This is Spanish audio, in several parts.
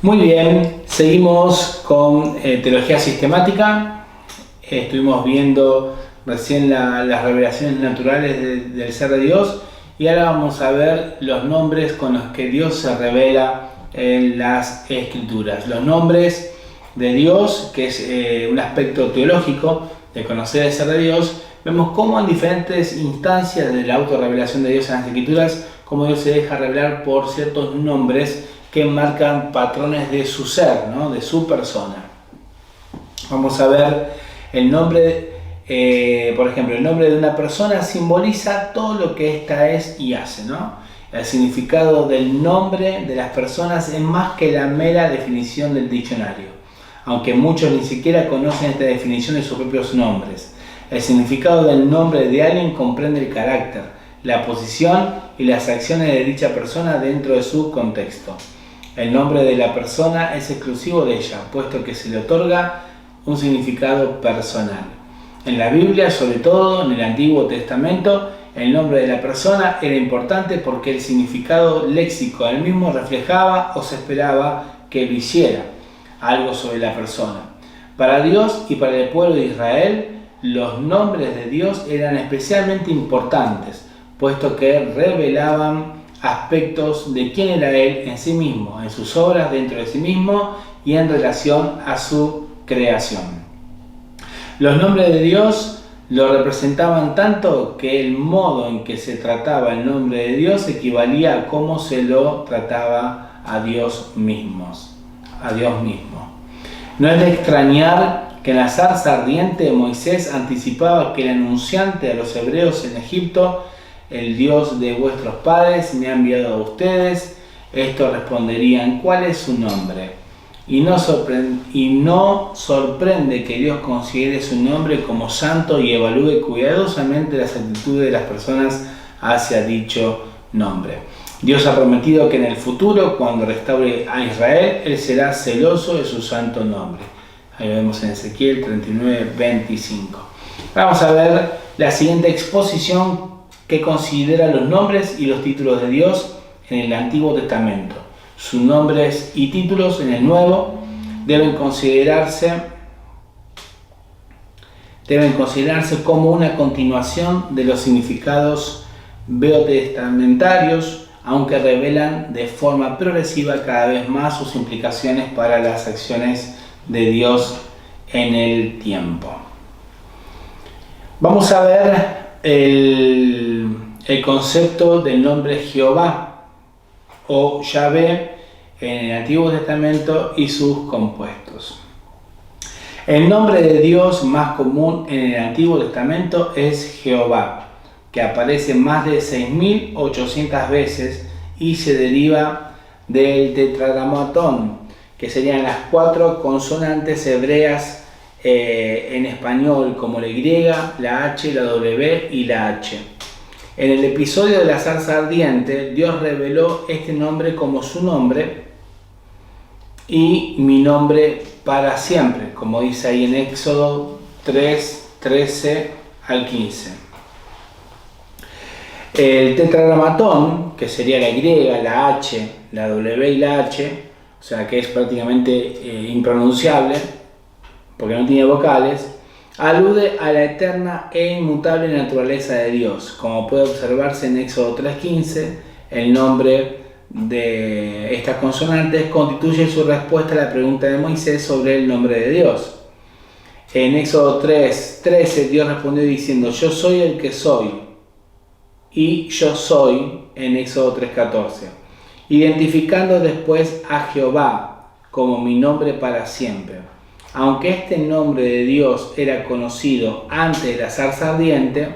Muy bien, seguimos con teología sistemática. Estuvimos viendo recién las revelaciones naturales del ser de Dios y ahora vamos a ver los nombres con los que Dios se revela en las Escrituras. Los nombres de Dios, que es un aspecto teológico de conocer el ser de Dios. Vemos cómo en diferentes instancias de la autorrevelación de Dios en las Escrituras, cómo Dios se deja revelar por ciertos nombres que marcan patrones de su ser, ¿no? De su persona. Vamos a ver el nombre, por ejemplo, el nombre de una persona simboliza todo lo que ésta es y hace, ¿no? El significado del nombre de las personas es más que la mera definición del diccionario, aunque muchos ni siquiera conocen esta definición de sus propios nombres. El significado del nombre de alguien comprende el carácter, la posición y las acciones de dicha persona dentro de su contexto. El nombre de la persona es exclusivo de ella, puesto que se le otorga un significado personal. En la Biblia, sobre todo en el Antiguo Testamento, el nombre de la persona era importante porque el significado léxico del mismo reflejaba o se esperaba que lo hiciera algo sobre la persona. Para Dios y para el pueblo de Israel, los nombres de Dios eran especialmente importantes, puesto que revelaban aspectos de quién era Él en sí mismo, en sus obras dentro de sí mismo y en relación a su creación. Los nombres de Dios lo representaban tanto que el modo en que se trataba el nombre de Dios equivalía a cómo se lo trataba a Dios mismo. No es de extrañar que en la zarza ardiente Moisés anticipaba que el anunciante a los hebreos en Egipto: el Dios de vuestros padres me ha enviado a ustedes. Estos responderían: ¿cuál es su nombre? Y no sorprende que Dios considere su nombre como santo y evalúe cuidadosamente las actitudes de las personas hacia dicho nombre. Dios ha prometido que en el futuro, cuando restaure a Israel, Él será celoso de su santo nombre. Ahí lo vemos en Ezequiel 39:25. Vamos a ver la siguiente exposición que considera los nombres y los títulos de Dios en el Antiguo Testamento. Sus nombres y títulos en el Nuevo deben considerarse como una continuación de los significados veotestamentarios, aunque revelan de forma progresiva cada vez más sus implicaciones para las acciones de Dios en el tiempo. Vamos a ver el concepto del nombre Jehová o Yahvé en el Antiguo Testamento y sus compuestos. El nombre de Dios más común en el Antiguo Testamento es Jehová, que aparece más de 6.800 veces y se deriva del tetragramatón, que serían las 4 consonantes hebreas en español, como la Y, la H, la W y la H. En el episodio de la zarza ardiente, Dios reveló este nombre como su nombre y mi nombre para siempre, como dice ahí en Éxodo 3:13 al 15. El tetragramatón, que sería la Y, la H, la W y la H, o sea que es prácticamente impronunciable porque no tiene vocales, alude a la eterna e inmutable naturaleza de Dios. Como puede observarse en Éxodo 3:15, el nombre de estas consonantes constituye su respuesta a la pregunta de Moisés sobre el nombre de Dios. En Éxodo 3:13 Dios respondió diciendo: yo soy el que soy, y yo soy en Éxodo 3:14, identificando después a Jehová como mi nombre para siempre. Aunque este nombre de Dios era conocido antes de la zarza ardiente,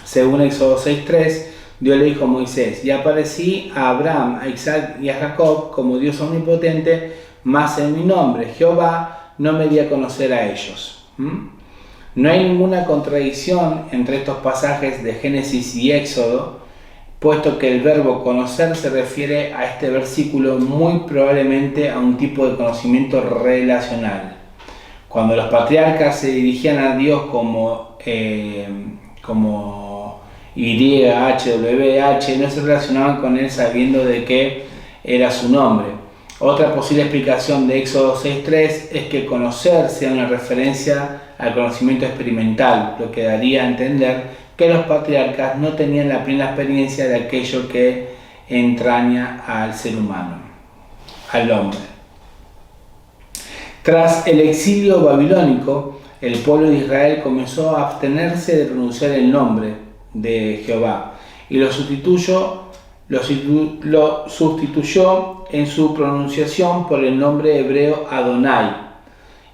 según Éxodo 6:3, Dios le dijo a Moisés: y aparecí a Abraham, a Isaac y a Jacob como Dios omnipotente, mas en mi nombre, Jehová, no me di a conocer a ellos. No hay ninguna contradicción entre estos pasajes de Génesis y Éxodo, puesto que el verbo conocer se refiere a este versículo muy probablemente a un tipo de conocimiento relacional. Cuando los patriarcas se dirigían a Dios como Y, H, W, H, no se relacionaban con Él sabiendo de qué era su nombre. Otra posible explicación de Éxodo 6.3 es que conocer sea una referencia al conocimiento experimental, lo que daría a entender que los patriarcas no tenían la plena experiencia de aquello que entraña al ser humano, al hombre. Tras el exilio babilónico, el pueblo de Israel comenzó a abstenerse de pronunciar el nombre de Jehová y lo sustituyó en su pronunciación por el nombre hebreo Adonai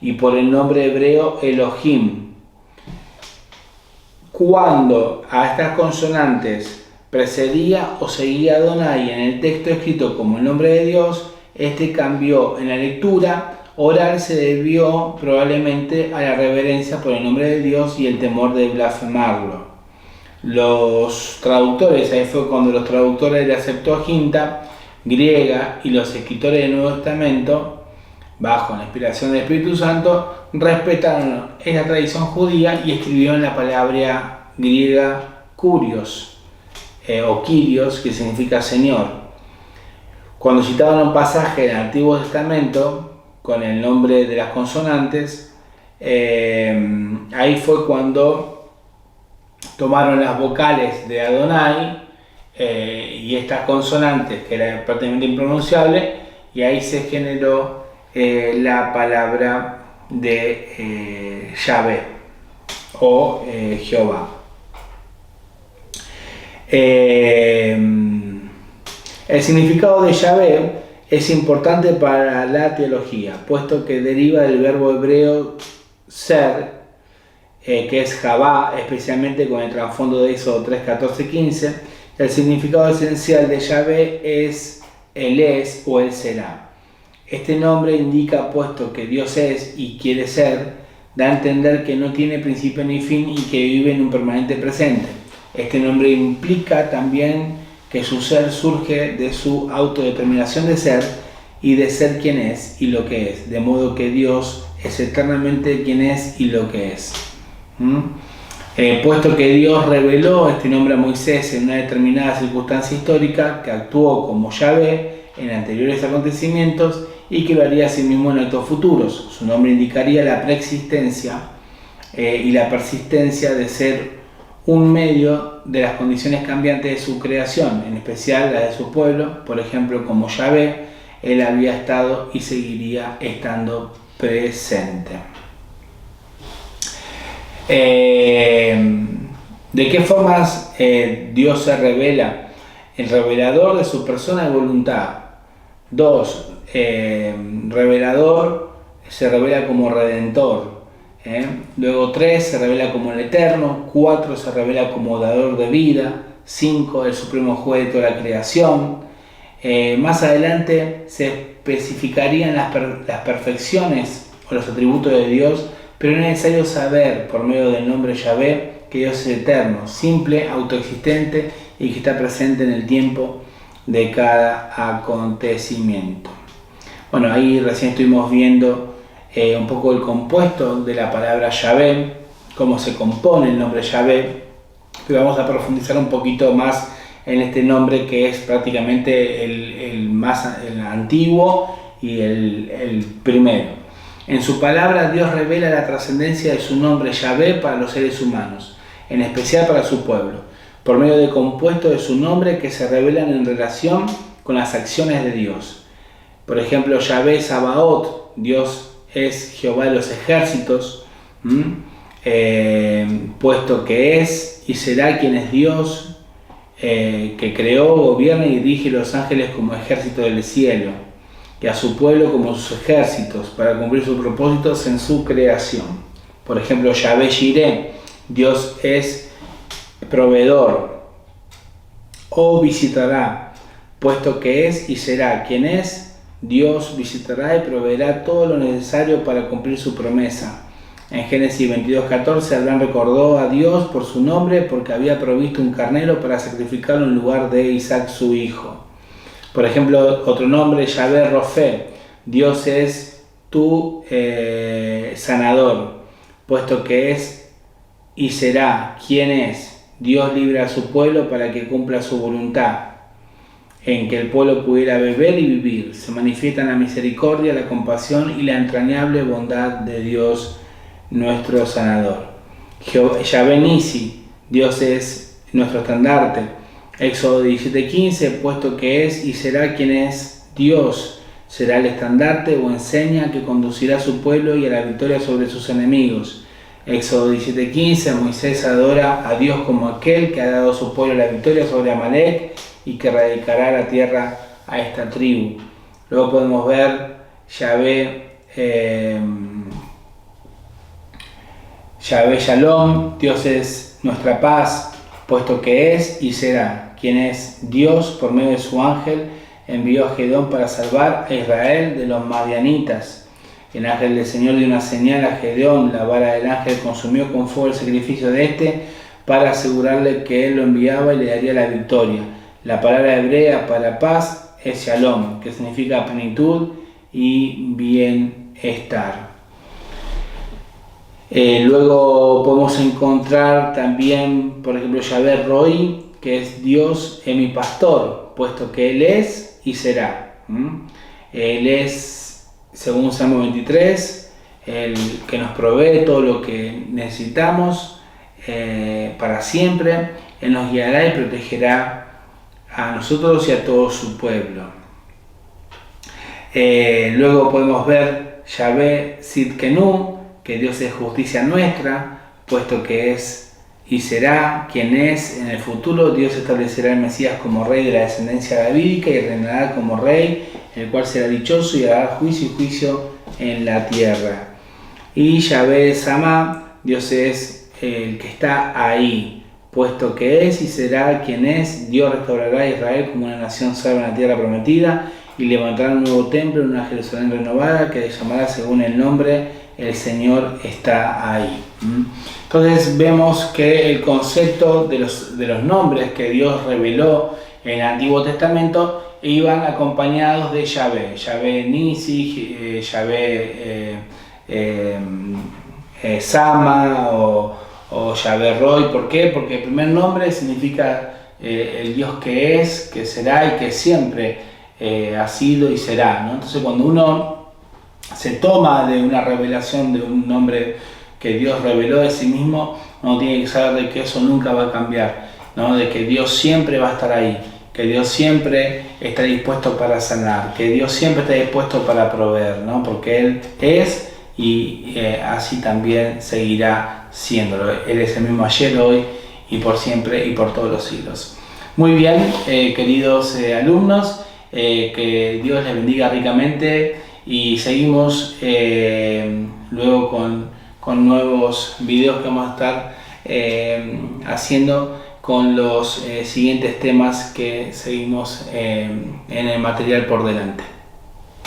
y por el nombre hebreo Elohim. Cuando a estas consonantes precedía o seguía Adonai en el texto escrito como el nombre de Dios, este cambió en la lectura oral se debió probablemente a la reverencia por el nombre de Dios y el temor de blasfemarlo. Los traductores, ahí fue cuando los traductores de la Septuaginta griega y los escritores del Nuevo Testamento, bajo la inspiración del Espíritu Santo, respetaron esa tradición judía y escribieron la palabra griega kurios o kyrios, que significa Señor. Cuando citaban un pasaje del Antiguo Testamento con el nombre de las consonantes, ahí fue cuando tomaron las vocales de Adonai y estas consonantes que eran prácticamente impronunciables, y ahí se generó la palabra de Yahvé o Jehová. El significado de Yahvé es importante para la teología, puesto que deriva del verbo hebreo ser, que es Javá, especialmente con el trasfondo de Éxodo 3, 14, 15. El significado esencial de Yahvé es Él es o Él será. Este nombre indica, puesto que Dios es y quiere ser, da a entender que no tiene principio ni fin y que vive en un permanente presente. Este nombre implica también que su ser surge de su autodeterminación de ser y de ser quien es y lo que es, de modo que Dios es eternamente quien es y lo que es. Puesto que Dios reveló este nombre a Moisés en una determinada circunstancia histórica, que actuó como Yahvé en anteriores acontecimientos y que lo haría a sí mismo en actos futuros, su nombre indicaría la preexistencia y la persistencia de ser un medio de las condiciones cambiantes de su creación, en especial la de su pueblo. Por ejemplo, como Yahvé, él había estado y seguiría estando presente. ¿De qué formas Dios se revela? El revelador de su persona y voluntad. 2. Revelador se revela como redentor. Luego 3, se revela como el eterno. 4, se revela como dador de vida. 5, el supremo juez de toda la creación. Más adelante se especificarían las perfecciones o los atributos de Dios, pero es necesario saber, por medio del nombre Yahvé, que Dios es eterno, simple, autoexistente y que está presente en el tiempo de cada acontecimiento. Bueno, ahí recién estuvimos viendo un poco el compuesto de la palabra Yahvé, cómo se compone el nombre Yahvé, pero vamos a profundizar un poquito más en este nombre que es prácticamente el antiguo y el primero. En su palabra, Dios revela la trascendencia de su nombre Yahvé para los seres humanos, en especial para su pueblo, por medio de compuestos de su nombre que se revelan en relación con las acciones de Dios. Por ejemplo, Yahvé Sabaoth, Dios es Jehová de los ejércitos, puesto que es y será quien es Dios, que creó, gobierna y dirige los ángeles como ejército del cielo, y a su pueblo como sus ejércitos, para cumplir sus propósitos en su creación. Por ejemplo, Yahvé Jireh, Dios es proveedor, o visitará, puesto que es y será quien es, Dios visitará y proveerá todo lo necesario para cumplir su promesa. En Génesis 22:14, Abraham recordó a Dios por su nombre porque había provisto un carnero para sacrificarlo en lugar de Isaac su hijo. Por ejemplo, otro nombre, Yahvé Rofé, Dios es tu sanador, puesto que es y será quien es, Dios libra a su pueblo para que cumpla su voluntad. en que el pueblo pudiera beber y vivir. Se manifiestan la misericordia, la compasión y la entrañable bondad de Dios nuestro sanador. Yahvé Nisi, Dios es nuestro estandarte. Éxodo 17:15, puesto que es y será quien es Dios, será el estandarte o enseña que conducirá a su pueblo y a la victoria sobre sus enemigos. Éxodo 17:15, Moisés adora a Dios como aquel que ha dado a su pueblo la victoria sobre Amalek y que radicará la tierra a esta tribu. Luego podemos ver Yahvé Shalom, Dios es nuestra paz, puesto que es y será, quien es Dios por medio de su ángel, envió a Gedón para salvar a Israel de los madianitas. El ángel del Señor dio una señal a Gedeón, la vara del ángel consumió con fuego el sacrificio de este para asegurarle que él lo enviaba y le daría la victoria. La palabra hebrea para paz es Shalom, que significa plenitud y bienestar. Luego podemos encontrar también, por ejemplo, Yahvé Roí, que es Dios es mi pastor, puesto que Él es y será. Él es, según Salmo 23, el que nos provee todo lo que necesitamos para siempre. Él nos guiará y protegerá a nosotros y a todo su pueblo. Luego podemos ver Yahvé Sidkenu, que Dios es justicia nuestra, puesto que es y será quien es en el futuro. Dios establecerá al Mesías como rey de la descendencia davídica y reinará como rey, el cual será dichoso y hará juicio en la tierra. Y Yahvé Samá, Dios es el que está ahí, puesto que es y será quien es. Dios restaurará a Israel como una nación salva en la tierra prometida y levantará un nuevo templo en una Jerusalén renovada que se llamará según el nombre el Señor está ahí. Entonces vemos que el concepto de los nombres que Dios reveló en el Antiguo Testamento iban acompañados de Yahvé. Yahvé Nisi, Yahvé Sama o Yahvé Roy. ¿Por qué? Porque el primer nombre significa el Dios que es, que será y que siempre ha sido y será, ¿no? Entonces cuando uno se toma de una revelación de un nombre que Dios reveló de sí mismo, uno tiene que saber de que eso nunca va a cambiar, ¿no? De que Dios siempre va a estar ahí, que Dios siempre está dispuesto para sanar, que Dios siempre está dispuesto para proveer, ¿no? Porque Él es y así también seguirá siéndolo. Él es el mismo ayer, hoy y por siempre y por todos los siglos. Muy bien, queridos alumnos, que Dios les bendiga ricamente. Y seguimos luego con nuevos videos que vamos a estar haciendo con los siguientes temas que seguimos en el material por delante.